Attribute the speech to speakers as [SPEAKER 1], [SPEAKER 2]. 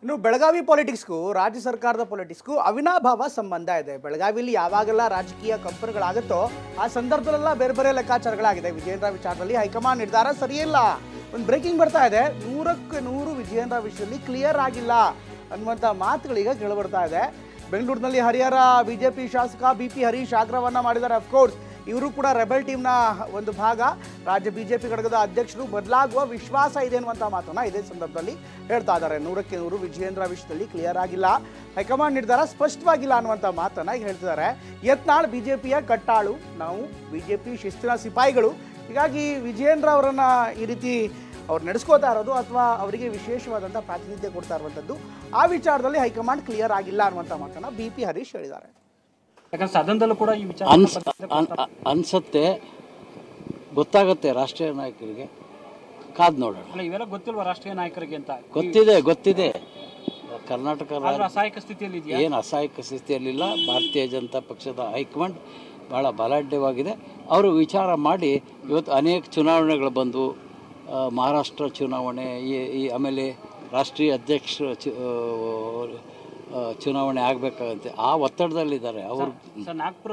[SPEAKER 1] ಇನ್ನು ಬೆಳಗಾವಿ ಪೊಲಿಟಿಕ್ಸ್ಗೂ ರಾಜ್ಯ ಸರ್ಕಾರದ ಪೊಲಿಟಿಕ್ಸ್ಗೂ ಅವಿನಾಭಾವ ಸಂಬಂಧ ಇದೆ. ಬೆಳಗಾವಿಯಲ್ಲಿ ಯಾವಾಗೆಲ್ಲ ರಾಜಕೀಯ ಕಂಪನಿಗಳಾಗುತ್ತೋ ಆ ಸಂದರ್ಭದಲ್ಲೆಲ್ಲ ಬೇರೆ ಬೇರೆ ಲೆಕ್ಕಾಚಾರಗಳಾಗಿದೆ. ವಿಜಯೇಂದ್ರ ವಿಚಾರದಲ್ಲಿ ಹೈಕಮಾಂಡ್ ನಿರ್ಧಾರ ಸರಿಯಿಲ್ಲ. ಒಂದು ಬ್ರೇಕಿಂಗ್ ಬರ್ತಾ ಇದೆ, 100ಕ್ಕೆ 100 ವಿಜಯೇಂದ್ರ ವಿಷಯದಲ್ಲಿ ಕ್ಲಿಯರ್ ಆಗಿಲ್ಲ ಅನ್ನುವಂಥ ಮಾತುಗಳೀಗ ಕೇಳಿಬರ್ತಾ ಇದೆ. ಬೆಂಗಳೂರಿನಲ್ಲಿ ಹರಿಹರ ಬಿಜೆಪಿ ಶಾಸಕ BP ಹರೀಶ್ ಆಗ್ರಹವನ್ನು ಮಾಡಿದ್ದಾರೆ. ಅಫ್ಕೋರ್ಸ್ ಇವರು ಕೂಡ ರೆಬೆಲ್ ಟೀಮ್ನ ಒಂದು ಭಾಗ. ರಾಜ್ಯ ಬಿಜೆಪಿ ಘಟಕದ ಅಧ್ಯಕ್ಷರು ಬದಲಾಗುವ ವಿಶ್ವಾಸ ಇದೆ ಅನ್ನುವಂಥ ಮಾತನ್ನು ಇದೇ ಸಂದರ್ಭದಲ್ಲಿ ಹೇಳ್ತಾ ಇದ್ದಾರೆ. 100ಕ್ಕೆ 100 ವಿಜಯೇಂದ್ರ ವಿಷಯದಲ್ಲಿ ಕ್ಲಿಯರ್ ಆಗಿಲ್ಲ, ಹೈಕಮಾಂಡ್ ನಿರ್ಧಾರ ಸ್ಪಷ್ಟವಾಗಿಲ್ಲ ಅನ್ನುವಂಥ ಮಾತನ್ನು ಹೇಳ್ತಿದ್ದಾರೆ. ಯತ್ನಾಳ್ ಬಿಜೆಪಿಯ ಕಟ್ಟಾಳು, ನಾವು ಬಿಜೆಪಿ ಶಿಸ್ತಿನ ಸಿಪಾಯಿಗಳು, ಹೀಗಾಗಿ ವಿಜಯೇಂದ್ರ ಅವರನ್ನು ಈ ರೀತಿ ಅವ್ರು ನಡೆಸ್ಕೋತಾ ಇರೋದು ಅಥವಾ ಅವರಿಗೆ ವಿಶೇಷವಾದಂಥ ಪ್ರಾತಿನಿಧ್ಯ ಕೊಡ್ತಾ ಇರುವಂಥದ್ದು, ಆ ವಿಚಾರದಲ್ಲಿ ಹೈಕಮಾಂಡ್ ಕ್ಲಿಯರ್ ಆಗಿಲ್ಲ ಅನ್ನುವಂಥ ಮಾತನ್ನು BP ಹರೀಶ್ ಹೇಳಿದ್ದಾರೆ.
[SPEAKER 2] ಯಾಕಂದ್ರೆ ಸದನದಲ್ಲೂ ಕೂಡ ಈ ವಿಚಾರ
[SPEAKER 3] ಅನ್ಸತ್ತೆ, ಗೊತ್ತಾಗತ್ತೆ ರಾಷ್ಟ್ರೀಯ ನಾಯಕರಿಗೆ, ಕಾದ್ ನೋಡೋಣ.
[SPEAKER 2] ಅಲ್ಲ, ಇವೆಲ್ಲ ಗೊತ್ತಿಲ್ವಾ ರಾಷ್ಟ್ರೀಯ ನಾಯಕರಿಗೆ ಅಂತ?
[SPEAKER 3] ಗೊತ್ತಿದೆ. ಕರ್ನಾಟಕ
[SPEAKER 2] ಅಸಹಾಯಕ ಸ್ಥಿತಿಯಲ್ಲಿ ಇದೆಯಾ?
[SPEAKER 3] ಏನು ಅಸಹಾಯಕ ಸ್ಥಿತಿಯಲ್ಲಿಲ್ಲ. ಭಾರತೀಯ ಜನತಾ ಪಕ್ಷದ ಹೈಕಮಾಂಡ್ ಭಾಳ ಬಲಾಢ್ಯವಾಗಿದೆ. ಅವರು ವಿಚಾರ ಮಾಡಿ ಇವತ್ತು ಅನೇಕ ಚುನಾವಣೆಗಳು ಬಂದು, ಮಹಾರಾಷ್ಟ್ರ ಚುನಾವಣೆ, ಈ ಆಮೇಲೆ ರಾಷ್ಟ್ರೀಯ ಅಧ್ಯಕ್ಷ ಚುನಾವಣೆ ಆಗಬೇಕಾಗಂತೆ, ಆ ಒತ್ತಡದಲ್ಲಿದ್ದಾರೆ ಅವರು.
[SPEAKER 2] ನಾಗ್ಪುರ